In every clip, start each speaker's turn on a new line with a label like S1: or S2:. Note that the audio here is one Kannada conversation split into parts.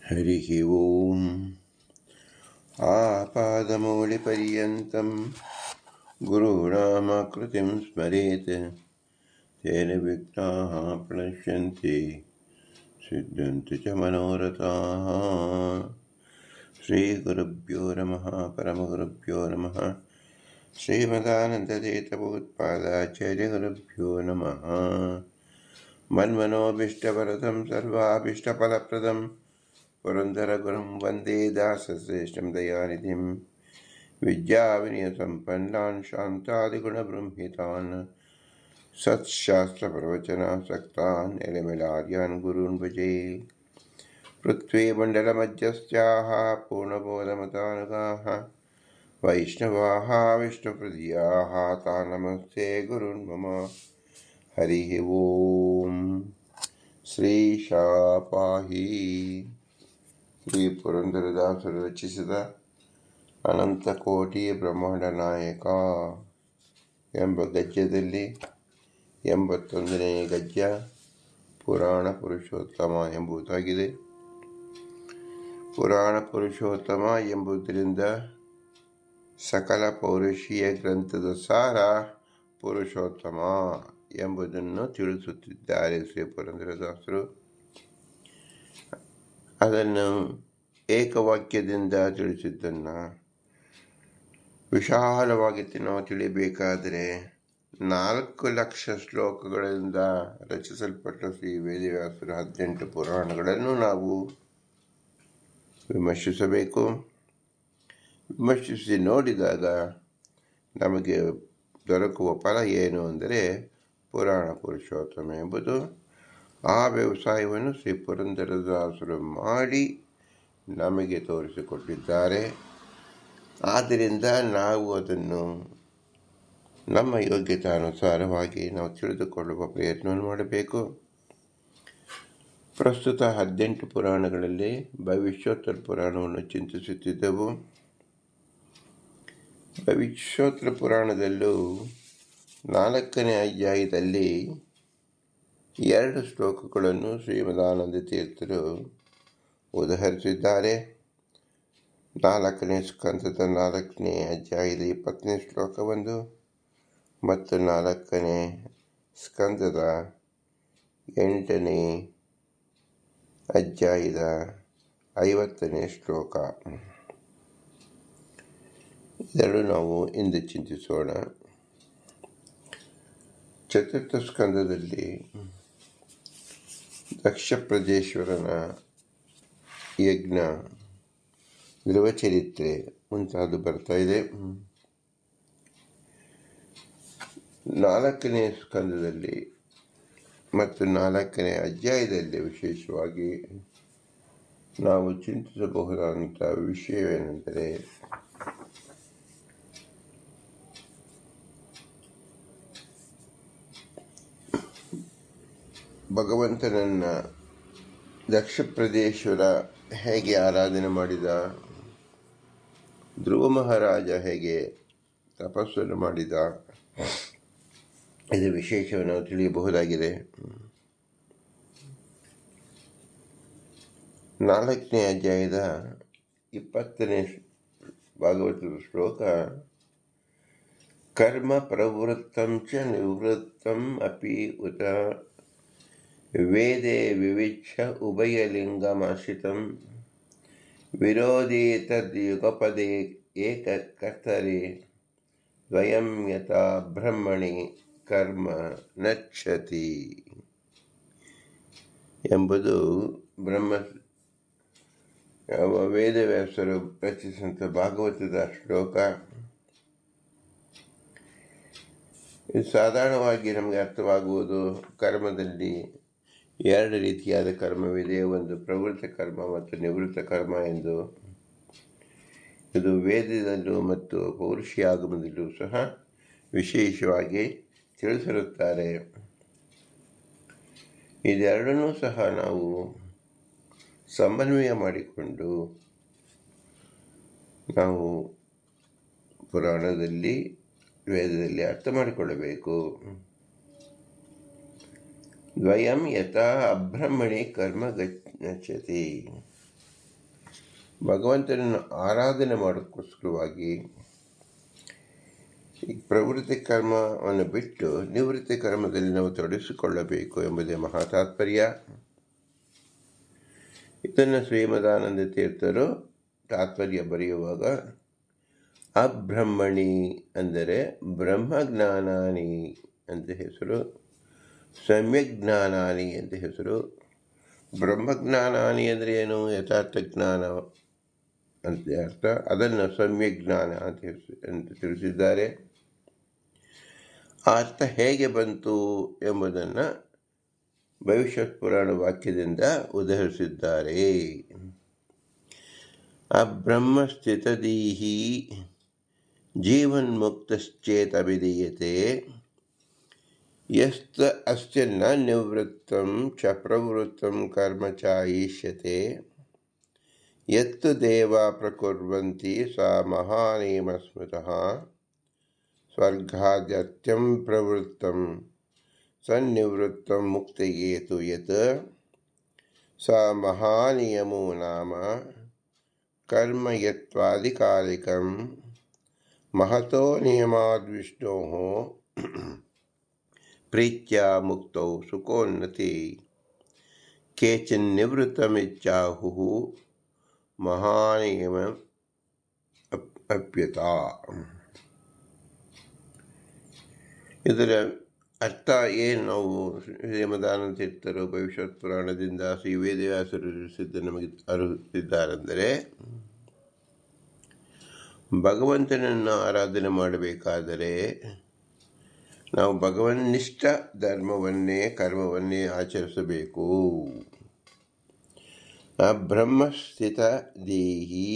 S1: हरिः ओम् आपादमौलिपर्यन्तं गुरूणामाकृतिं स्मरेत् तेन विघ्नाः प्रणश्यन्ति सिद्ध्यन्ति च मनोरथाः। श्रीगुरुभ्यो नमः। परमगुरुभ्यो नमः। श्रीमदानन्दतीर्थभगवत्पादाचार्यगुरुभ्यो नमः। मन्मनोभीष्टवरदं सर्वाभीष्टफलप्रदं पुरन्दरगुरुं वन्दे दासश्रेष्ठं दयानिधिं विद्याविनयसम्पन्नान् शान्तादिगुणबृंहितान् सत्शास्त्रप्रवचनासक्तान् निलमिलार्यान् गुरून् भजे। पृथ्वीमण्डलमध्यस्थाः पूर्णबोधमतानुगाः वैष्णवाः विष्णुप्रियाः तान् नमस्ते गुरून् मम। हरिः ओम्। ಶ್ರೀಶಾಪಾಹಿ. ಶ್ರೀ ಪುರಂದರದಾಸರು ರಚಿಸಿದ ಅನಂತಕೋಟಿ ಬ್ರಹ್ಮಾಂಡ ನಾಯಕ ಎಂಬ ಗದ್ಯದಲ್ಲಿ 81ನೇ ಗದ್ಯ ಪುರಾಣ ಪುರುಷೋತ್ತಮ ಎಂಬುದಾಗಿದೆ. ಪುರಾಣ ಪುರುಷೋತ್ತಮ ಎಂಬುದರಿಂದ ಸಕಲ ಪೌರುಷೀಯ ಗ್ರಂಥದ ಸಾರ ಪುರುಷೋತ್ತಮ ಎಂಬುದನ್ನು ತಿಳಿಸುತ್ತಿದ್ದಾರೆ ಶ್ರೀ ಪುರಂದರದಾಸರು. ಅದನ್ನು ಏಕವಾಕ್ಯದಿಂದ ತಿಳಿಸಿದ್ದನ್ನು ವಿಶಾಲವಾಗಿ ನಾವು ತಿಳಿಯಬೇಕಾದರೆ 4 ಲಕ್ಷ ಶ್ಲೋಕಗಳಿಂದ ರಚಿಸಲ್ಪಟ್ಟ ಶ್ರೀ ವೇದವ್ಯಾಸರ 18 ಪುರಾಣಗಳನ್ನು ನಾವು ವಿಮರ್ಶಿಸಬೇಕು. ವಿಮರ್ಶಿಸಿ ನೋಡಿದಾಗ ನಮಗೆ ದೊರಕುವ ಫಲ ಏನು ಅಂದರೆ ಪುರಾಣ ಪುರುಷೋತ್ತಮ ಎಂಬುದು. ಆ ವ್ಯವಸಾಯವನ್ನು ಶ್ರೀ ಪುರಂದರದಾಸರು ಮಾಡಿ ನಮಗೆ ತೋರಿಸಿಕೊಟ್ಟಿದ್ದಾರೆ. ಆದ್ದರಿಂದ ನಾವು ಅದನ್ನು ನಮ್ಮ ಯೋಗ್ಯತಾನುಸಾರವಾಗಿ ನಾವು ತಿಳಿದುಕೊಳ್ಳುವ ಪ್ರಯತ್ನವನ್ನು ಮಾಡಬೇಕು. ಪ್ರಸ್ತುತ 18 ಪುರಾಣಗಳಲ್ಲಿ ಭವಿಷ್ಯೋತ್ತರ ಪುರಾಣವನ್ನು ಚಿಂತಿಸುತ್ತಿದ್ದೆವು. ಭವಿಷ್ಯೋತ್ತರ ಪುರಾಣದಲ್ಲೂ 4ನೇ ಅಧ್ಯಾಯದಲ್ಲಿ 2 ಶ್ಲೋಕಗಳನ್ನು ಶ್ರೀಮದಾನಂದ ತೀರ್ಥರು ಉದಾಹರಿಸಿದ್ದಾರೆ. 4ನೇ ಸ್ಕಂದದ 4ನೇ ಅಧ್ಯಾಯದ 20ನೇ ಶ್ಲೋಕ ಒಂದು ಮತ್ತು 4ನೇ ಸ್ಕಂದದ 8ನೇ ಅಧ್ಯಾಯದ 50ನೇ ಶ್ಲೋಕ. ಇದೆರಡು ನಾವು ಇಂದು ಚಿಂತಿಸೋಣ. ಚತುರ್ಥ ಸ್ಕಂದದಲ್ಲಿ ದಕ್ಷ ಪ್ರಜೇಶ್ವರನ ಯಜ್ಞ, ಧ್ರುವಚರಿತ್ರೆ ಮುಂತಾದ ಬರ್ತಾ ಇದೆ. 4ನೇ ಸ್ಕಂದದಲ್ಲಿ ಮತ್ತು 4ನೇ ಅಧ್ಯಾಯದಲ್ಲಿ ವಿಶೇಷವಾಗಿ ನಾವು ಚಿಂತಿಸಬಹುದಾದಂಥ ವಿಷಯವೇನೆಂದರೆ ಭಗವಂತನನ್ನ ದಕ್ಷ ಪ್ರಜೇಶ್ವರ ಹೇಗೆ ಆರಾಧನೆ ಮಾಡಿದ, ಧ್ರುವ ಮಹಾರಾಜ ಹೇಗೆ ತಪಸ್ಸನ್ನು ಮಾಡಿದ, ಇದು ವಿಶೇಷವನ್ನು ತಿಳಿಯಬಹುದಾಗಿದೆ. 4ನೇ ಅಧ್ಯಾಯದ 20ನೇ ಭಾಗವತದ ಶ್ಲೋಕ ಕರ್ಮ ಪ್ರವೃತ್ತಂ ಚ ನಿವೃತ್ತಂ ಅಪಿ ಉತ ವೇದೇ ವಿವಿಚ್ಛ ಉಭಯಲಿಂಗಮಾಶ್ರಿತಂ ವಿರೋಧಿ ತದ್ಯುಗಪದೇ ಏಕಕರ್ತರೆ ದ್ವಯಂ ಯಥಾ ಬ್ರಹ್ಮಣಿ ಕರ್ಮ ನಚ್ಛತಿ ಎಂಬುದು ವೇದವ್ಯಾಸರು ರಚಿಸಿದಂಥ ಭಾಗವತದ ಶ್ಲೋಕ. ಇದು ಸಾಧಾರಣವಾಗಿ ನಮಗೆ ಅರ್ಥವಾಗುವುದು ಕರ್ಮದಲ್ಲಿ 2 ರೀತಿಯಾದ ಕರ್ಮವಿದೆ. ಒಂದು ಪ್ರವೃತ್ತ ಕರ್ಮ ಮತ್ತು ನಿವೃತ್ತ ಕರ್ಮ ಎಂದು. ಇದು ವೇದದಲ್ಲೂ ಮತ್ತು ಪೌರುಷಿ ಆಗಮದಲ್ಲೂ ಸಹ ವಿಶೇಷವಾಗಿ ತಿಳಿಸಿರುತ್ತಾರೆ. ಇದೆರಡನ್ನೂ ಸಹ ನಾವು ಸಮನ್ವಯ ಮಾಡಿಕೊಂಡು ನಾವು ಪುರಾಣದಲ್ಲಿ ವೇದದಲ್ಲಿ ಅರ್ಥ ಮಾಡಿಕೊಳ್ಳಬೇಕು. ದ್ವಯಂ ಯಥಾ ಅಬ್ರಹ್ಮಣಿ ಕರ್ಮ ಗಚ್ಚತಿ. ಭಗವಂತನನ್ನು ಆರಾಧನೆ ಮಾಡೋಕ್ಕೋಸ್ಕರವಾಗಿ ಈ ಪ್ರವೃತ್ತಿ ಕರ್ಮವನ್ನು ಬಿಟ್ಟು ನಿವೃತ್ತಿ ಕರ್ಮದಲ್ಲಿ ನಾವು ತೊಡಗಿಸಿಕೊಳ್ಳಬೇಕು ಎಂಬುದೇ ಮಹಾತಾತ್ಪರ್ಯ. ಇದನ್ನು ಶ್ರೀಮದಾನಂದ ತೀರ್ಥರು ತಾತ್ಪರ್ಯ ಬರೆಯುವಾಗ ಅಬ್ರಹ್ಮಣಿ ಅಂದರೆ ಬ್ರಹ್ಮಜ್ಞಾನಾನಿ ಅಂತ ಹೆಸರು, ಸಮ್ಯಜ್ಞಾನಾನಿ ಅಂತ ಹೆಸರು. ಬ್ರಹ್ಮಜ್ಞಾನಾನಿ ಅಂದರೆ ಏನು? ಯಥಾರ್ಥ ಜ್ಞಾನ ಅಂತ ಅರ್ಥ. ಅದನ್ನು ಸಮ್ಯಜ್ಞಾನ ಅಂತ ತಿಳಿಸಿದ್ದಾರೆ. ಆ ಅರ್ಥ ಹೇಗೆ ಬಂತು ಎಂಬುದನ್ನು ಭವಿಷ್ಯತ್ ಪುರಾಣ ವಾಕ್ಯದಿಂದ ಉದಾಹರಿಸಿದ್ದಾರೆ. ಅಬ್ರಹ್ಮಸ್ಥಿತದೀಹಿ ಜೀವನ್ಮುಕ್ತಶ್ಚೇತವಿಧೀಯತೆ ಯಸ್ತ ಅಸ್ಯ ನ ನಿವೃತ್ತಂ ಚ ಪ್ರವೃತ್ತಂ ಕರ್ಮ ಚಾಯಿಷ್ಯತೆ ಯತ್ತು ದೇವಾ ಪ್ರಕುರ್ವಂತಿ ಸಾ ಮಹಾನೇಮ ಸ್ಮೃತಃ ಸ್ವರ್ಗಾದ್ಯತ್ಯಂ ಪ್ರವೃತ್ತಂ ಸನ್ನಿವೃತ್ತಂ ಮುಕ್ತಯೇತು ಯತ್ ಸ ಮಹಾನಿಯಮೋ ನಾಮ ಕರ್ಮಯತ್ವಾಧಿಕಾರಿಕಂ ಮಹತೋ ನಿಯಮಾದ್ವಿಷ್ಣೋಃ ಪ್ರೀತ್ಯಾ ಮುಕ್ತೌ ಸುಖೋನ್ನತಿ ಕೇಚಿನ್ನಿವೃತ್ತಮಿಚ್ಛಾಹುಃ ಮಹಾನಿಯಮ ಅಪ್ಯತಾ. ಇದರ ಅರ್ಥ ಏನು? ನಾವು ಶ್ರೀಮದಾನಂದ ತೀರ್ಥರು ಭವಿಷ್ಯತ್ ಪುರಾಣದಿಂದ ಶ್ರೀ ವೇದವ್ಯಾಸರು ನಮಗೆ ಅರಿಸಿದ್ದಾರೆಂದರೆ, ಭಗವಂತನನ್ನು ಆರಾಧನೆ ಮಾಡಬೇಕಾದರೆ ನಾವು ಭಗವನ್ನಿಷ್ಠ ಧರ್ಮವನ್ನೇ ಕರ್ಮವನ್ನೇ ಆಚರಿಸಬೇಕು. ಆ ಬ್ರಹ್ಮಸ್ಥಿತ ದೇಹಿ,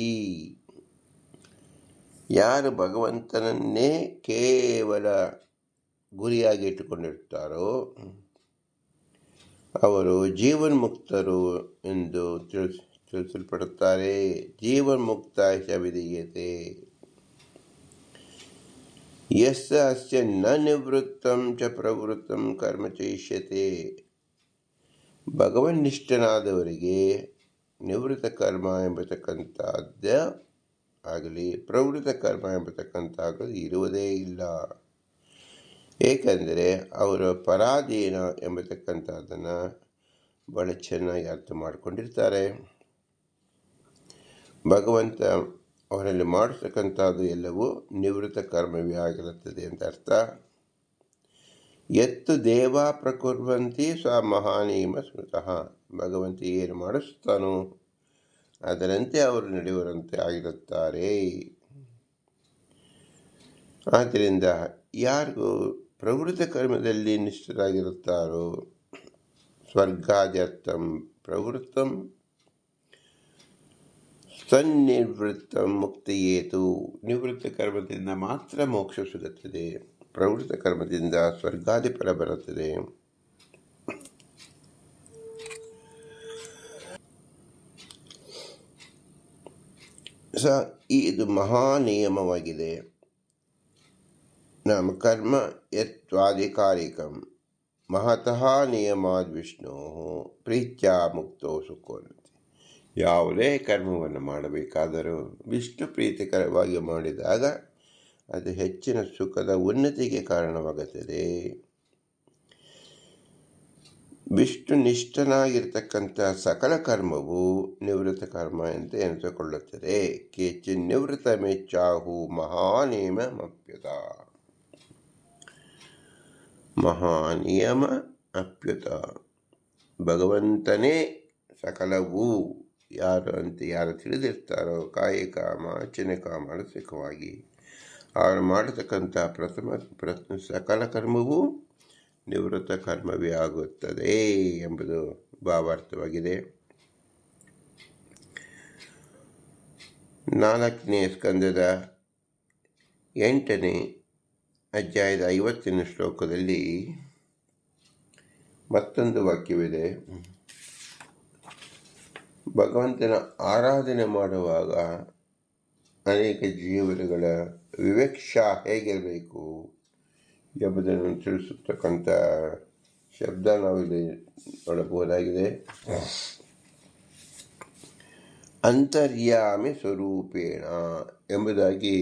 S1: ಯಾರು ಭಗವಂತನನ್ನೇ ಕೇವಲ ಗುರಿಯಾಗಿ ಇಟ್ಟುಕೊಂಡಿರ್ತಾರೋ ಅವರು ಜೀವನ್ಮುಕ್ತರು ಎಂದು ತಿಳಿಸಲ್ಪಡುತ್ತಾರೆ. ಜೀವನ್ಮುಕ್ತ ವಿಧೀಯತೆ ಯಸ್ಸ ಅಸ್ಯ ನ ನಿವೃತ್ತಂ ಚ ಪ್ರವೃತ್ತಂ ಕರ್ಮ ಚೈಷ್ಯತೆ. ಭಗವನ್ನಿಷ್ಠನಾದವರಿಗೆ ನಿವೃತ್ತ ಕರ್ಮ ಎಂಬತಕ್ಕಂಥದ್ದ ಆಗಲಿ ಪ್ರವೃತ್ತ ಕರ್ಮ ಎಂಬತಕ್ಕಂಥದ್ದು ಇರುವುದೇ ಇಲ್ಲ. ಏಕೆಂದರೆ ಅವರು ಪರಾಧೀನ ಎಂಬತಕ್ಕಂಥದ್ದನ್ನು ಬಹಳ ಚೆನ್ನಾಗಿ ಅರ್ಥ ಮಾಡಿಕೊಂಡಿರ್ತಾರೆ. ಭಗವಂತ ಅವರಲ್ಲಿ ಮಾಡಿಸ್ತಕ್ಕಂಥದ್ದು ಎಲ್ಲವೂ ನಿವೃತ್ತ ಕರ್ಮವೇ ಆಗಿರುತ್ತದೆ ಅಂತ ಅರ್ಥ. ಎತ್ತು ದೇವ ಪ್ರಕುರ್ವಂತಿ ಸ್ವ ಮಹಾನೇಮ ಸ್ಮೃತಃ. ಭಗವಂತ ಏನು ಮಾಡಿಸ್ತಾನೋ ಅದರಂತೆ ಅವರು ನಡೆಯುವಂತೆ ಆಗಿರುತ್ತಾರೆ. ಆದ್ದರಿಂದ ಯಾರಿಗೂ ಪ್ರವೃತ್ತ ಕರ್ಮದಲ್ಲಿ ನಿಷ್ಠರಾಗಿರುತ್ತಾರೋ ಸ್ವರ್ಗಾದ್ಯರ್ಥಂ ಪ್ರವೃತ್ತಂ ಸನ್ನಿವೃತ್ತಂ ಮುಕ್ತಿಯೇತು. ನಿವೃತ್ತ ಕರ್ಮದಿಂದ ಮಾತ್ರ ಮೋಕ್ಷ ಸಿಗುತ್ತದೆ. ಪ್ರವೃತ್ತ ಕರ್ಮದಿಂದ ಸ್ವರ್ಗಾದಿ ಫಲ ಬರುತ್ತದೆ. ಇದು ಮಹಾನಿಯಮವಾಗಿದೆ. ನಾಮ ಕರ್ಮ ಯತ್ವಾಧಿಕಾರಿಕಂ ಮಹತಃ ನಿಯಮಾದ್ ವಿಷ್ಣು ಪ್ರೀತ್ಯಾ ಮುಕ್ತೋ ಸುಖೋನ್ನತಿ. ಯಾವುದೇ ಕರ್ಮವನ್ನು ಮಾಡಬೇಕಾದರೂ ವಿಷ್ಣು ಪ್ರೀತಿಕರವಾಗಿ ಮಾಡಿದಾಗ ಅದು ಹೆಚ್ಚಿನ ಸುಖದ ಉನ್ನತಿಗೆ ಕಾರಣವಾಗುತ್ತದೆ. ವಿಷ್ಣುನಿಷ್ಠನಾಗಿರ್ತಕ್ಕಂಥ ಸಕಲ ಕರ್ಮವು ನಿವೃತ್ತ ಕರ್ಮ ಅಂತ ಎನಿಸಿಕೊಳ್ಳುತ್ತದೆ. ಕೇಚಿನ್ ನಿವೃತ್ತ ಮೆಚ್ಚಾಹು ಮಹಾನಿಯಮ ಅಪ್ಯುತ. ಮಹಾನಿಯಮ ಅಪ್ಯುತ, ಭಗವಂತನೇ ಸಕಲವೂ ಯಾರು ತಿಳಿದಿರ್ತಾರೋ ಕಾಯಿಕ ಮಾನಸಿಕ ಮಾನಸಿಕವಾಗಿ ಅವರು ಮಾಡತಕ್ಕಂಥ ಸಕಲ ಕರ್ಮವೂ ನಿವೃತ್ತ ಕರ್ಮವೇ ಆಗುತ್ತದೆ ಎಂಬುದು ಭಾವಾರ್ಥವಾಗಿದೆ. 4ನೇ ಸ್ಕಂದದ 8ನೇ ಅಧ್ಯಾಯದ 50ನೇ ಶ್ಲೋಕದಲ್ಲಿ ಮತ್ತೊಂದು ವಾಕ್ಯವಿದೆ. ಭಗವಂತನ ಆರಾಧನೆ ಮಾಡುವಾಗ ಅನೇಕ ಜೀವನಗಳ ವಿವೇಕ್ಷ ಹೇಗಿರಬೇಕು ಎಂಬುದನ್ನು ತಿಳಿಸತಕ್ಕಂಥ ಶಬ್ದ ನಾವಿಲ್ಲಿ ನೋಡಬಹುದಾಗಿದೆ. ಅಂತರ್ಯಾಮಿ ಸ್ವರೂಪೇಣ ಎಂಬುದಾಗಿ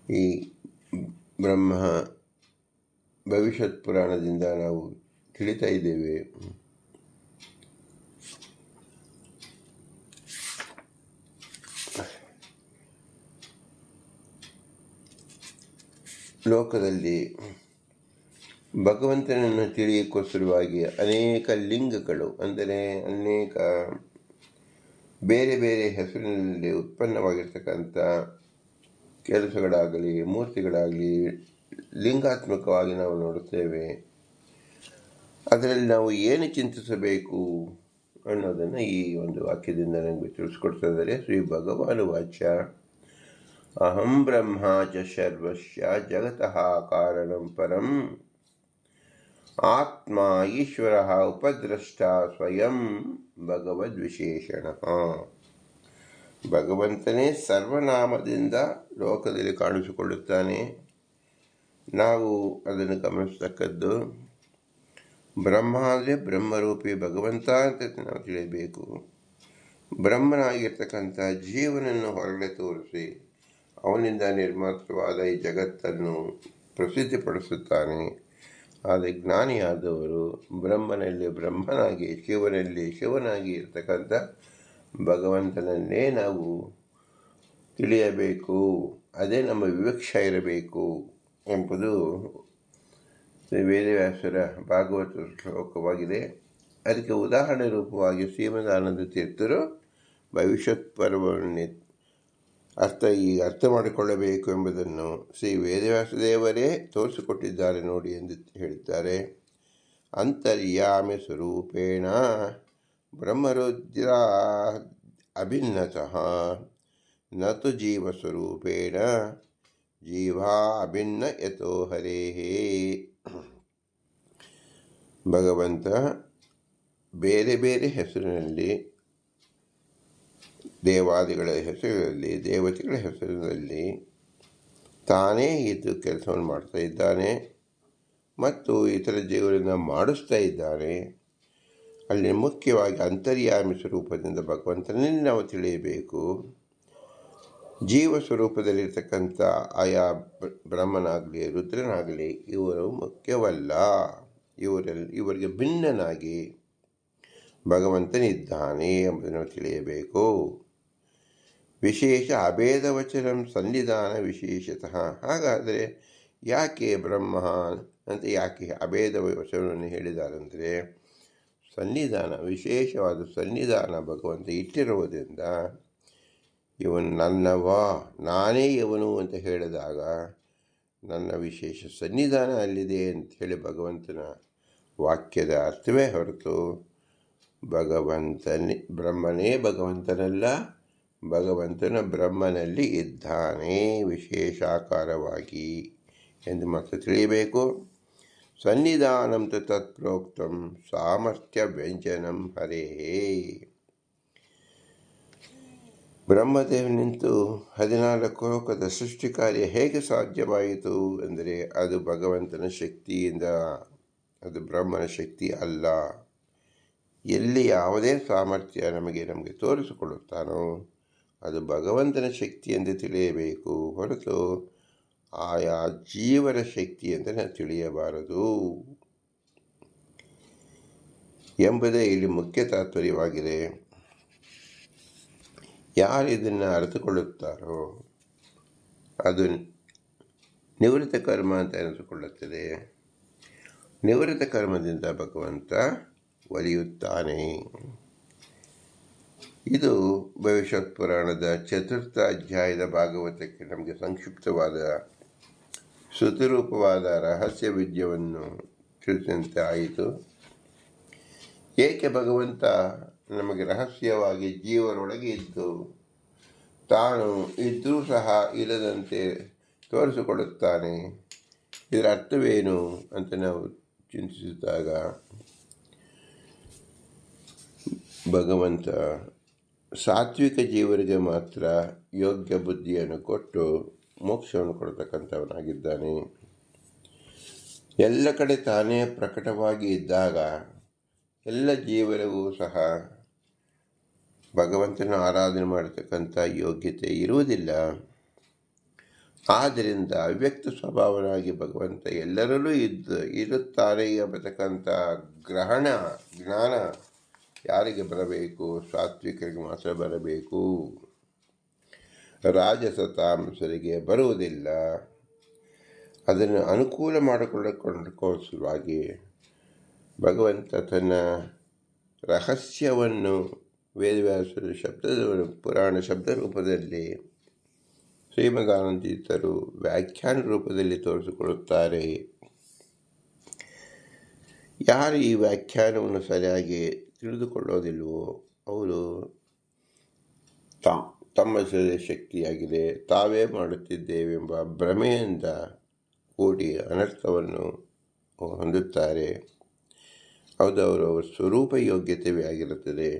S1: ಈ ಬ್ರಹ್ಮ ಭವಿಷ್ಯತ್ ಪುರಾಣದಿಂದ ನಾವು ತಿಳಿತಾ ಇದ್ದೇವೆ. ಲೋಕದಲ್ಲಿ ಭಗವಂತನನ್ನು ತಿಳಿಯಕ್ಕೋಸ್ಕರವಾಗಿ ಅನೇಕ ಲಿಂಗಗಳು, ಅಂದರೆ ಅನೇಕ ಬೇರೆ ಬೇರೆ ಹೆಸರಿನಲ್ಲಿ ಉತ್ಪನ್ನವಾಗಿರ್ತಕ್ಕಂಥ ಕೆಲಸಗಳಾಗಲಿ ಮೂರ್ತಿಗಳಾಗಲಿ ಲಿಂಗಾತ್ಮಕವಾಗಿ ನಾವು ನೋಡುತ್ತೇವೆ. ಅದರಲ್ಲಿ ನಾವು ಏನು ಚಿಂತಿಸಬೇಕು ಅನ್ನೋದನ್ನು ಈ ಒಂದು ವಾಕ್ಯದಿಂದ ನನಗೆ ತಿಳಿಸ್ಕೊಡ್ತಾ ಇದ್ದಾರೆ. ಶ್ರೀ ಭಗವಾನ್ ವಾಚ್ಯ ಅಹಂ ಬ್ರಹ್ಮ ಚ ಸರ್ವಸ್ಯ ಜಗತಃ ಕಾರಣಂ ಪರಂ ಆತ್ಮ ಈಶ್ವರ ಉಪದ್ರಷ್ಟ ಸ್ವಯಂ ಭಗವದ್ವಿಶೇಷಣ. ಭಗವಂತನೇ ಸರ್ವನಾಮದಿಂದ ಲೋಕದಲ್ಲಿ ಕಾಣಿಸಿಕೊಳ್ಳುತ್ತಾನೆ. ನಾವು ಅದನ್ನು ಗಮನಿಸ್ತಕ್ಕದ್ದು ಬ್ರಹ್ಮ ಅಂದರೆ ಬ್ರಹ್ಮರೂಪಿ ಭಗವಂತ ಅಂತ ನಾವು ತಿಳಿಯಬೇಕು. ಬ್ರಹ್ಮನಾಗಿರ್ತಕ್ಕಂಥ ಜೀವನನ್ನು ಹೊರಗಡೆ ತೋರಿಸಿ ಅವನಿಂದ ನಿರ್ಮಾತವಾದ ಈ ಜಗತ್ತನ್ನು ಪ್ರಸಿದ್ಧಿಪಡಿಸುತ್ತಾನೆ. ಆದರೆ ಜ್ಞಾನಿಯಾದವರು ಬ್ರಹ್ಮನಲ್ಲಿ ಬ್ರಹ್ಮನಾಗಿ ಶಿವನಲ್ಲಿ ಶಿವನಾಗಿ ಇರ್ತಕ್ಕಂಥ ಭಗವಂತನನ್ನೇ ನಾವು ತಿಳಿಯಬೇಕು. ಅದೇ ನಮ್ಮ ವಿವಕ್ಷ ಇರಬೇಕು ಎಂಬುದು ವೇದವ್ಯಾಸರ ಭಾಗವತ ಶ್ಲೋಕವಾಗಿದೆ. ಅದಕ್ಕೆ ಉದಾಹರಣೆ ರೂಪವಾಗಿ ಶ್ರೀಮದಾನಂದ ತೀರ್ಥರು ಭವಿಷ್ಯತ್ ಪರ್ವವನ್ನೇ ಅರ್ಥ ಮಾಡಿಕೊಳ್ಳಬೇಕು ಎಂಬುದನ್ನು ಶ್ರೀ ವೇದವ್ಯಾಸದೇವರೇ ತೋರಿಸಿಕೊಟ್ಟಿದ್ದಾರೆ ನೋಡಿ ಎಂದು ಹೇಳಿದ್ದಾರೆ. ಅಂತರ್ಯಾಮಿ ಸ್ವರೂಪೇಣ ಬ್ರಹ್ಮರುದ್ರ ಅಭಿನ್ನತಃ ನತು ಜೀವಸ್ವರೂಪೇಣ ಜೀವಾ ಅಭಿನ್ನ ಯತೋ ಹರೇಹೇ. ಭಗವಂತ ಬೇರೆ ಬೇರೆ ಹೆಸರಿನಲ್ಲಿ, ದೇವಾದಿಗಳ ಹೆಸರಿನಲ್ಲಿ, ದೇವತೆಗಳ ಹೆಸರಿನಲ್ಲಿ ತಾನೇ ಇದ್ದು ಕೆಲಸವನ್ನು ಮಾಡ್ತಾ ಇದ್ದಾನೆ ಮತ್ತು ಇತರ ಜೀವರಿಂದ ಮಾಡಿಸ್ತಾ ಇದ್ದಾನೆ. ಅಲ್ಲಿ ಮುಖ್ಯವಾಗಿ ಅಂತರ್ಯಾಮಿ ಸ್ವರೂಪದಿಂದ ಭಗವಂತನನ್ನೇ ನಾವು ತಿಳಿಯಬೇಕು. ಜೀವ ಸ್ವರೂಪದಲ್ಲಿರ್ತಕ್ಕಂಥ ಆಯಾ ಬ್ರಹ್ಮನಾಗಲಿ ರುದ್ರನಾಗಲಿ ಇವರು ಮುಖ್ಯವಲ್ಲ. ಇವರಿಗೆ ಭಿನ್ನನಾಗಿ ಭಗವಂತನಿದ್ದಾನೆ ಎಂಬುದನ್ನು ತಿಳಿಯಬೇಕು. ವಿಶೇಷ ಅಭೇದವಚನಂ ಸನ್ನಿಧಾನ ವಿಶೇಷತಃ. ಹಾಗಾದರೆ ಯಾಕೆ ಬ್ರಹ್ಮ ಅಂತ ಯಾಕೆ ಅಭೇದ ವಚನವನ್ನು ಹೇಳಿದಾರಂದರೆ, ಸನ್ನಿಧಾನ, ವಿಶೇಷವಾದ ಸನ್ನಿಧಾನ ಭಗವಂತ ಇಟ್ಟಿರುವುದರಿಂದ ಇವನು ನನ್ನವ, ನಾನೇ ಇವನು ಅಂತ ಹೇಳಿದಾಗ ನನ್ನ ವಿಶೇಷ ಸನ್ನಿಧಾನ ಅಲ್ಲಿದೆ ಅಂತ ಹೇಳಿ ಭಗವಂತನ ವಾಕ್ಯದ ಅರ್ಥವೇ ಹೊರತು ಬ್ರಹ್ಮನೇ ಭಗವಂತನಲ್ಲ, ಭಗವಂತನ ಬ್ರಹ್ಮನಲ್ಲಿ ಇದ್ದಾನೆ ವಿಶೇಷಾಕಾರವಾಗಿ ಎಂದು ಮಾತ್ರ ತಿಳಿಯಬೇಕು. ಸನ್ನಿಧಾನಂ ತು ತತ್ಪ್ರೋಕ್ತಂ ಸಾಮರ್ಥ್ಯ ವ್ಯಂಜನಂ ಹರೇಹೇ. ಬ್ರಹ್ಮದೇವ್ ನಿಂತು 14 ಲೋಕದ ಸೃಷ್ಟಿ ಕಾರ್ಯ ಹೇಗೆ ಸಾಧ್ಯವಾಯಿತು ಅಂದರೆ ಅದು ಭಗವಂತನ ಶಕ್ತಿಯಿಂದ, ಅದು ಬ್ರಹ್ಮನ ಶಕ್ತಿ ಅಲ್ಲ. ಎಲ್ಲಿ ಯಾವುದೇ ಸಾಮರ್ಥ್ಯ ನಮಗೆ ತೋರಿಸಿಕೊಳ್ಳುತ್ತಾನೋ ಅದು ಭಗವಂತನ ಶಕ್ತಿ ಎಂದು ತಿಳಿಯಬೇಕು ಹೊರತು ಆಯಾ ಜೀವರ ಶಕ್ತಿ ಅಂತ ನಾವು ತಿಳಿಯಬಾರದು ಎಂಬುದೇ ಇಲ್ಲಿ ಮುಖ್ಯ ತಾತ್ಪರ್ಯವಾಗಿದೆ. ಯಾರು ಇದನ್ನು ಅರಿತುಕೊಳ್ಳುತ್ತಾರೋ ಅದು ನಿವೃತ್ತ ಕರ್ಮ ಅಂತ ಅನಿಸಿಕೊಳ್ಳುತ್ತದೆ. ನಿವೃತ್ತ ಕರ್ಮದಿಂದ ಭಗವಂತ ಒಲಿಯುತ್ತಾನೆ. ಇದು ಭವಿಷ್ಯತ್ ಪುರಾಣದ 4th ಅಧ್ಯಾಯದ ಭಾಗವತಕ್ಕೆ ನಮಗೆ ಸಂಕ್ಷಿಪ್ತವಾದ ಶ್ರುತಿರೂಪವಾದ ರಹಸ್ಯ ವಿದ್ಯವನ್ನು ತಿಳಿಸಿದಂತೆ ಆಯಿತು. ಏಕೆ ಭಗವಂತ ನಮಗೆ ರಹಸ್ಯವಾಗಿ ಜೀವರೊಳಗೆ ಇದ್ದು ತಾನು ಇದ್ದರೂ ಸಹ ಇಲ್ಲದಂತೆ ತೋರಿಸಿಕೊಳ್ಳುತ್ತಾನೆ, ಇದರ ಅರ್ಥವೇನು ಅಂತ ನಾವು ಚಿಂತಿಸಿದಾಗ ಭಗವಂತ ಸಾತ್ವಿಕ ಜೀವರಿಗೆ ಮಾತ್ರ ಯೋಗ್ಯ ಬುದ್ಧಿಯನ್ನು ಕೊಟ್ಟು ಮೋಕ್ಷವನ್ನು ಕೊಡತಕ್ಕಂಥವನಾಗಿದ್ದಾನೆ. ಎಲ್ಲ ಕಡೆ ತಾನೇ ಪ್ರಕಟವಾಗಿ ಇದ್ದಾಗ ಎಲ್ಲ ಜೀವರಿಗೂ ಸಹ ಭಗವಂತನ ಆರಾಧನೆ ಮಾಡತಕ್ಕಂಥ ಯೋಗ್ಯತೆ ಇರುವುದಿಲ್ಲ. ಆದ್ದರಿಂದ ಅವ್ಯಕ್ತ ಸ್ವಭಾವನಾಗಿ ಭಗವಂತ ಎಲ್ಲರಲ್ಲೂ ಇರುತ್ತಾರೆ ಎಂಬತಕ್ಕಂಥ ಜ್ಞಾನ ಯಾರಿಗೆ ಬರಬೇಕು? ಸಾತ್ವಿಕರಿಗೆ ಮಾತ್ರ ಬರಬೇಕು. ರಾಜಸ ತಾಮಸರಿಗೆ ಬರುವುದಿಲ್ಲ. ಅದನ್ನು ಅನುಕೂಲ ಮಾಡಿಕೊಳ್ಳೋಕ್ಕೋಸ್ಕರವಾಗಿ ಭಗವಂತ ತನ್ನ ರಹಸ್ಯವನ್ನು ವೇದವ್ಯಾಸರು ಪುರಾಣ ಶಬ್ದ ರೂಪದಲ್ಲಿ, ಶ್ರೀಮದಾನಂದೀತರು ವ್ಯಾಖ್ಯಾನ ರೂಪದಲ್ಲಿ ತೋರಿಸಿಕೊಳ್ಳುತ್ತಾರೆ. ಯಾರು ಈ ವ್ಯಾಖ್ಯಾನವನ್ನು ಸರಿಯಾಗಿ ತಿಳಿದುಕೊಳ್ಳೋದಿಲ್ವೋ ಅವರು ತಮ್ಮ ಶಕ್ತಿಯಾಗಿದೆ, ತಾವೇ ಮಾಡುತ್ತಿದ್ದೇವೆಂಬ ಭ್ರಮೆಯಿಂದ ಕೂಡಿ ಅನರ್ಥವನ್ನು ಹೊಂದುತ್ತಾರೆ. ಅದು ಅವರ ಸ್ವರೂಪ ಯೋಗ್ಯತೆಯೇ ಆಗಿರುತ್ತದೆ.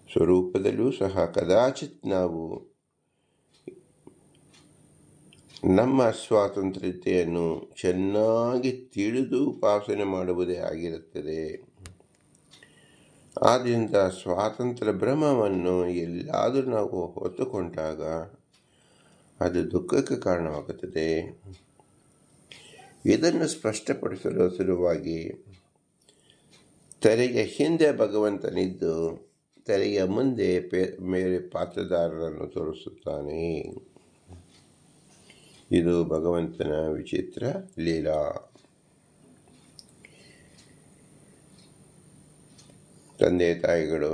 S1: ಸ್ವರೂಪದಲ್ಲೂ ಸಹ ಕದಾಚಿತ್ ನಾವು ನಮ್ಮ ಸ್ವಾತಂತ್ರ್ಯತೆಯನ್ನು ಚೆನ್ನಾಗಿ ತಿಳಿದು ಉಪಾಸನೆ ಮಾಡುವುದೇ ಆಗಿರುತ್ತದೆ. ಆದ್ದರಿಂದ ಸ್ವಾತಂತ್ರ್ಯ ಭ್ರಮವನ್ನು ಎಲ್ಲಾದರೂ ನಾವು ಹೊತ್ತುಕೊಂಡಾಗ ಅದು ದುಃಖಕ್ಕೆ ಕಾರಣವಾಗುತ್ತದೆ. ಇದನ್ನು ಸ್ಪಷ್ಟಪಡಿಸಲು ಸಲುವಾಗಿ ತೆರೆಯ ಹಿಂದೆ ಭಗವಂತನಿದ್ದು ತೆರೆಯ ಮುಂದೆ ಮೇಲೆ ಪಾತ್ರಧಾರರನ್ನು ತೋರಿಸುತ್ತಾನೆ. ಇದು ಭಗವಂತನ ವಿಚಿತ್ರ ಲೀಲಾ. ತಂದೆ ತಾಯಿಗಳು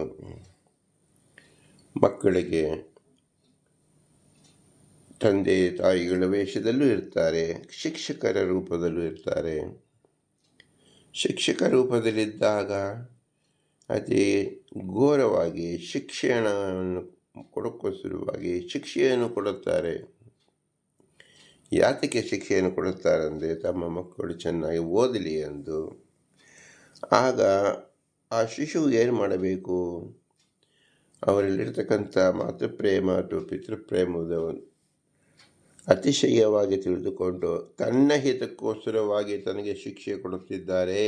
S1: ಮಕ್ಕಳಿಗೆ ತಂದೆ ತಾಯಿಗಳ ವೇಷದಲ್ಲೂ ಇರ್ತಾರೆ, ಶಿಕ್ಷಕರ ರೂಪದಲ್ಲೂ ಇರ್ತಾರೆ. ಶಿಕ್ಷಕ ರೂಪದಲ್ಲಿದ್ದಾಗ ಅತಿ ಘೋರವಾಗಿ ಶಿಕ್ಷಣವನ್ನು ಕೊಡೋಕ್ಕೋಸ್ಕರವಾಗಿ ಶಿಕ್ಷೆಯನ್ನು ಕೊಡುತ್ತಾರೆ. ಯಾತಕ್ಕೆ ಶಿಕ್ಷೆಯನ್ನು ಕೊಡುತ್ತಾರೆ ಅಂದರೆ ತಮ್ಮ ಮಕ್ಕಳು ಚೆನ್ನಾಗಿ ಓದಲಿ ಎಂದು. ಆಗ ಆ ಶಿಶು ಏನು ಮಾಡಬೇಕು? ಅವರಲ್ಲಿರ್ತಕ್ಕಂಥ ಮಾತೃಪ್ರೇಮ ಅಥವಾ ಪಿತೃಪ್ರೇಮದ ಅತಿಶಯವಾಗಿ ತಿಳಿದುಕೊಂಡು ತನ್ನ ಹಿತಕ್ಕೋಸ್ಕರವಾಗಿ ತನಗೆ ಶಿಕ್ಷೆ ಕೊಡುತ್ತಿದ್ದಾರೆ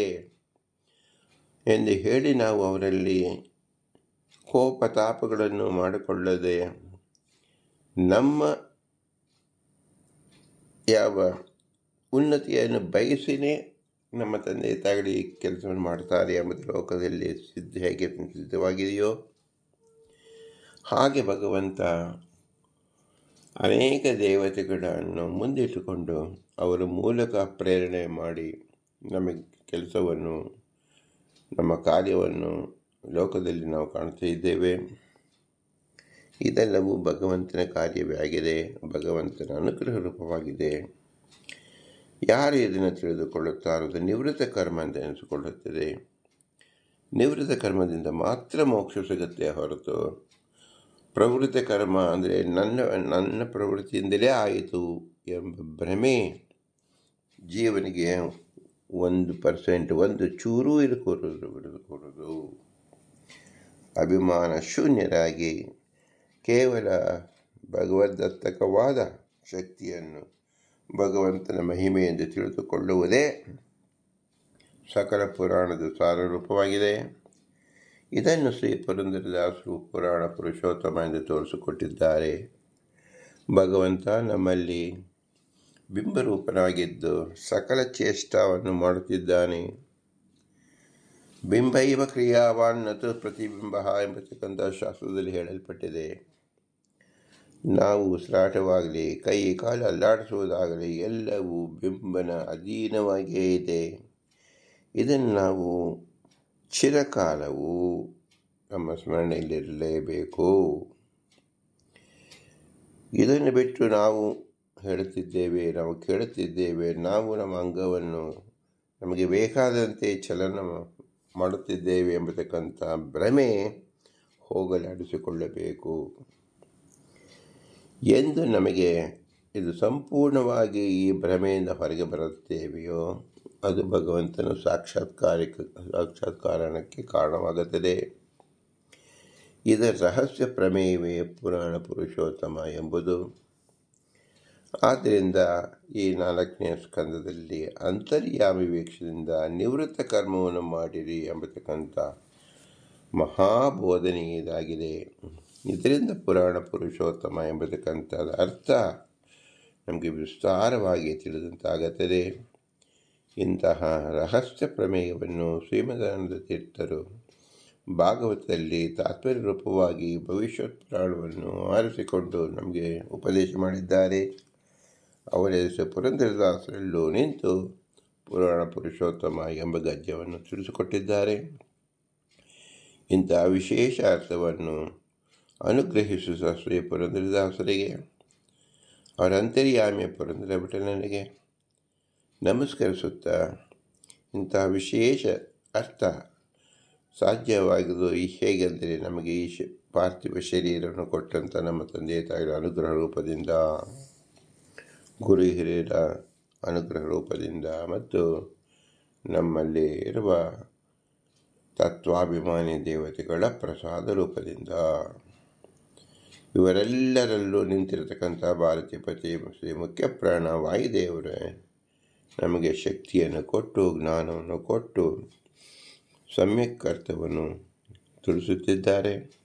S1: ಎಂದು ಹೇಳಿ ನಾವು ಅವರಲ್ಲಿ ಕೋಪತಾಪಗಳನ್ನು ಮಾಡಿಕೊಳ್ಳದೆ ನಮ್ಮ ಯಾವ ಉನ್ನತಿಯನ್ನು ಬಯಸಿನೇ ನಮ್ಮ ತಂದೆ ತಾಯಿ ಕೆಲಸವನ್ನು ಮಾಡ್ತಾರೆ ಎಂಬುದು ಲೋಕದಲ್ಲಿ ಹೇಗೆ ಸಿದ್ಧವಾಗಿದೆಯೋ ಹಾಗೆ ಭಗವಂತ ಅನೇಕ ದೇವತೆಗಳನ್ನು ಮುಂದಿಟ್ಟುಕೊಂಡು ಅವರ ಮೂಲಕ ಪ್ರೇರಣೆ ಮಾಡಿ ನಮಗೆ ಕೆಲಸವನ್ನು, ನಮ್ಮ ಕಾರ್ಯವನ್ನು ಲೋಕದಲ್ಲಿ ನಾವು ಕಾಣ್ತಾ ಇದ್ದೇವೆ. ಇದೆಲ್ಲವೂ ಭಗವಂತನ ಕಾರ್ಯವೇ ಆಗಿದೆ, ಭಗವಂತನ ಅನುಗ್ರಹ ರೂಪವಾಗಿದೆ. ಯಾರು ಇದನ್ನು ತಿಳಿದುಕೊಳ್ಳುತ್ತಾರೋ ಅದು ನಿವೃತ್ತ ಕರ್ಮ ಅಂತ ಎನಿಸಿಕೊಳ್ಳುತ್ತದೆ. ನಿವೃತ್ತ ಕರ್ಮದಿಂದ ಮಾತ್ರ ಮೋಕ್ಷ ಸಿಗುತ್ತೆ ಹೊರತು ಪ್ರವೃತ್ತ ಕರ್ಮ ಅಂದರೆ ನನ್ನ ಪ್ರವೃತ್ತಿಯಿಂದಲೇ ಆಯಿತು ಎಂಬ ಭ್ರಮೆ ಜೀವನಿಗೆ 1% ಒಂದು ಚೂರೂ ಇರುವುದು. ಅಭಿಮಾನ ಶೂನ್ಯರಾಗಿ ಕೇವಲ ಭಗವದ್ದತ್ತಕವಾದ ಶಕ್ತಿಯನ್ನು ಭಗವಂತನ ಮಹಿಮೆಯೆಂದು ತಿಳಿದುಕೊಳ್ಳುವುದೇ ಸಕಲ ಪುರಾಣದ ಸಾರರೂಪವಾಗಿದೆ. ಇದನ್ನು ಶ್ರೀ ಪುರಂದರದಾಸರು ಪುರಾಣ ಪುರುಷೋತ್ತಮ ಎಂದು ತೋರಿಸಿಕೊಟ್ಟಿದ್ದಾರೆ. ಭಗವಂತ ನಮ್ಮಲ್ಲಿ ಬಿಂಬರೂಪನಾಗಿದ್ದು ಸಕಲ ಚೇಷ್ಟವನ್ನು ಮಾಡುತ್ತಿದ್ದಾನೆ. ಬಿಂಬೈವ ಕ್ರಿಯಾವಾನ್ ನತು ಪ್ರತಿಬಿಂಬ ಎಂಬತಕ್ಕಂಥ ಶಾಸ್ತ್ರದಲ್ಲಿ ಹೇಳಲ್ಪಟ್ಟಿದೆ. ನಾವು ಉಸಿರಾಟವಾಗಲಿ ಕೈ ಕಾಲು ಅಲ್ಲಾಡಿಸುವುದಾಗಲಿ ಎಲ್ಲವೂ ಬಿಂಬನ ಅಧೀನವಾಗಿಯೇ ಇದೆ. ಇದನ್ನು ನಾವು ಚಿರಕಾಲವೂ ನಮ್ಮ ಸ್ಮರಣೆಯಲ್ಲಿರಲೇಬೇಕು. ಇದನ್ನು ಬಿಟ್ಟು ನಾವು ಹೇಳುತ್ತಿದ್ದೇವೆ, ನಾವು ಕೇಳುತ್ತಿದ್ದೇವೆ, ನಾವು ನಮ್ಮ ಅಂಗವನ್ನು ನಮಗೆ ಬೇಕಾದಂತೆ ಚಲನ ಮಾಡುತ್ತಿದ್ದೇವೆ ಎಂಬತಕ್ಕಂಥ ಭ್ರಮೆ ಹೋಗಲಾಡಿಸಿಕೊಳ್ಳಬೇಕು. ಎಂದು ನಮಗೆ ಇದು ಸಂಪೂರ್ಣವಾಗಿ ಈ ಭ್ರಮೆಯಿಂದ ಹೊರಗೆ ಬರುತ್ತೇವೆಯೋ ಅದು ಭಗವಂತನ ಸಾಕ್ಷಾತ್ಕಾರಕ್ಕೆ ಕಾರಣವಾಗುತ್ತದೆ. ಇದರ ರಹಸ್ಯ ಪ್ರಮೇಯವೇ ಪುರಾಣ ಪುರುಷೋತ್ತಮ ಎಂಬುದು. ಆದ್ದರಿಂದ ಈ 4ನೇ ಸ್ಕಂದದಲ್ಲಿ ಅಂತರ್ಯಾಮಿ ವೀಕ್ಷದಿಂದ ನಿವೃತ್ತ ಕರ್ಮವನ್ನು ಮಾಡಿರಿ ಎಂಬತಕ್ಕಂಥ ಮಹಾಬೋಧನೆಯದಾಗಿದೆ. ಇದರಿಂದ ಪುರಾಣ ಪುರುಷೋತ್ತಮ ಎಂಬತಕ್ಕಂಥದ್ದು ಅರ್ಥ ನಮಗೆ ವಿಸ್ತಾರವಾಗಿ ತಿಳಿದಂತಾಗುತ್ತದೆ. ಇಂತಹ ರಹಸ್ಯ ಪ್ರಮೇಯವನ್ನು ಶ್ರೀಮದಾನಂದ ತೀರ್ಥರು ಭಾಗವತದಲ್ಲಿ ತಾತ್ಪರ್ಯ ರೂಪವಾಗಿ ಭವಿಷ್ಯತ್ ಪುರಾಣವನ್ನು ಆರಿಸಿಕೊಂಡು ನಮಗೆ ಉಪದೇಶ ಮಾಡಿದ್ದಾರೆ. ಅವರ ಹೆಸರು ಪುರಂದರದಾಸರಲ್ಲೂ ನಿಂತು ಪುರಾಣ ಪುರುಷೋತ್ತಮ ಎಂಬ ಗದ್ಯವನ್ನು ತಿಳಿಸಿಕೊಟ್ಟಿದ್ದಾರೆ. ಇಂತಹ ವಿಶೇಷ ಅರ್ಥವನ್ನು ಅನುಗ್ರಹಿಸುವ ಶ್ರೀ ಪುರಂದರದಾಸರಿಗೆ, ಅವರ ಅಂತರ್ಯಾಮಿಯ ಪುರಂದರ ವಿಠಲನಿಗೆ ನಮಸ್ಕರಿಸುತ್ತಾ, ಇಂತಹ ವಿಶೇಷ ಅರ್ಥ ಸಾಧ್ಯವಾಗುವುದು ಹೇಗೆಂದರೆ ನಮಗೆ ಈ ಪಾರ್ಥಿವ ಶರೀರವನ್ನು ಕೊಟ್ಟಂಥ ನಮ್ಮ ತಂದೆ ತಾಯಿಗಳ ಅನುಗ್ರಹ ರೂಪದಿಂದ, ಗುರು ಹಿರಿಯರ ಅನುಗ್ರಹ ರೂಪದಿಂದ ಮತ್ತು ನಮ್ಮಲ್ಲಿ ಇರುವ ತತ್ವಾಭಿಮಾನಿ ದೇವತೆಗಳ ಪ್ರಸಾದ ರೂಪದಿಂದ. ಇವರೆಲ್ಲರಲ್ಲೂ ನಿಂತಿರತಕ್ಕಂಥ ಭಾರತೀಪತಿ ಶ್ರೀ ಮುಖ್ಯ ಪ್ರಾಣ ವಾಯುದೇವರೇ ನಮಗೆ ಶಕ್ತಿಯನ್ನು ಕೊಟ್ಟು, ಜ್ಞಾನವನ್ನು ಕೊಟ್ಟು ಸಮ್ಯಕ್ ಅರ್ಥವನ್ನು ತಿಳಿಸುತ್ತಿದ್ದಾರೆ.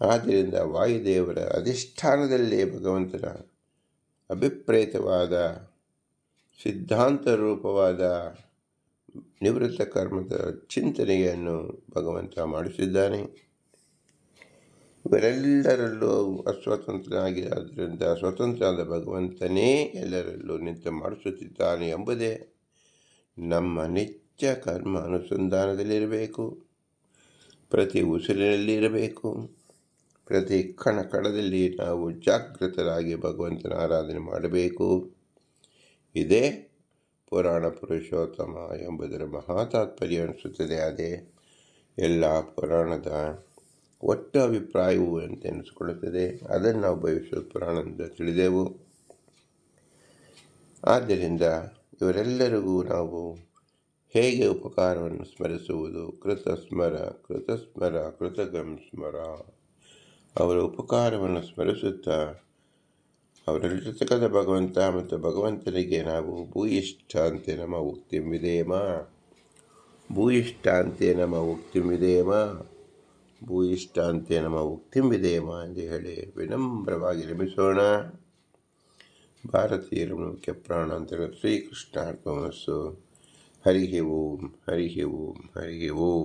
S1: ಆದ್ದರಿಂದ ವಾಯುದೇವರ ಅಧಿಷ್ಠಾನದಲ್ಲೇ ಭಗವಂತನ ಅಭಿಪ್ರೇತವಾದ ಸಿದ್ಧಾಂತ ರೂಪವಾದ ನಿವೃತ್ತ ಕರ್ಮದ ಚಿಂತನೆಯನ್ನು ಭಗವಂತ ಮಾಡಿಸಿದ್ದಾನೆ. ಇವರೆಲ್ಲರಲ್ಲೂ ಅಸ್ವತಂತ್ರನಾಗಿದ್ದರಿಂದ ಸ್ವತಂತ್ರನಾದ ಭಗವಂತನೇ ಎಲ್ಲರಲ್ಲೂ ನಿಂತು ಮಾಡಿಸುತ್ತಿದ್ದಾನೆ ಎಂಬುದೇ ನಮ್ಮ ನಿತ್ಯ ಕರ್ಮ ಅನುಸಂಧಾನದಲ್ಲಿರಬೇಕು. ಪ್ರತಿ ಉಸಿರಿನಲ್ಲಿರಬೇಕು. ಪ್ರತಿ ಕಣದಲ್ಲಿ ನಾವು ಜಾಗೃತರಾಗಿ ಭಗವಂತನ ಆರಾಧನೆ ಮಾಡಬೇಕು. ಇದೇ ಪುರಾಣ ಪುರುಷೋತ್ತಮ ಎಂಬುದರ ಮಹಾತಾತ್ಪರ್ಯ ಅನಿಸುತ್ತದೆ. ಅದೇ ಎಲ್ಲ ಪುರಾಣದ ಒಟ್ಟು ಅಭಿಪ್ರಾಯವು ಅಂತ ಎನಿಸಿಕೊಳ್ಳುತ್ತದೆ. ಅದನ್ನು ನಾವು ಭವಿಷ್ಯತ್ ಪುರಾಣದಿಂದ ತಿಳಿದೆವು. ಆದ್ದರಿಂದ ಇವರೆಲ್ಲರಿಗೂ ನಾವು ಹೇಗೆ ಉಪಕಾರವನ್ನು ಸ್ಮರಿಸುವುದು? ಕೃತಸ್ಮರ ಕೃತಗಂ ಸ್ಮರ. ಅವರ ಉಪಕಾರವನ್ನು ಸ್ಮರಿಸುತ್ತಾ ಅವರಲ್ಲಿರ್ತಕ್ಕಂಥ ಭಗವಂತ ಮತ್ತು ಭಗವಂತನಿಗೆ ನಾವು ಭೂಯಿಷ್ಠಾಂತೆ ನಮ್ಮ ಉಕ್ತಿಂ ವಿಧೇಮ, ಭೂಯಿಷ್ಠಾಂತೆ ನಮ್ಮ ಉಕ್ತಿಂ ವಿಧೇಮ, ಭೂಯಿಷ್ಠಾಂತೆ ನಮ್ಮ ಉಕ್ತಿಂ ವಿಧೇಮ ಎಂದು ಹೇಳಿ ವಿನಮ್ರವಾಗಿ ರಮಿಸೋಣ. ಭಾರತೀಯರ ಮುಖ್ಯ ಪ್ರಾಣ ಅಂತ ಶ್ರೀಕೃಷ್ಣಾರ್ಪಣಮಸ್ತು. ಹರಿ ಓಂ, ಹರಿ ಓಂ, ಹರಿ ಓಂ.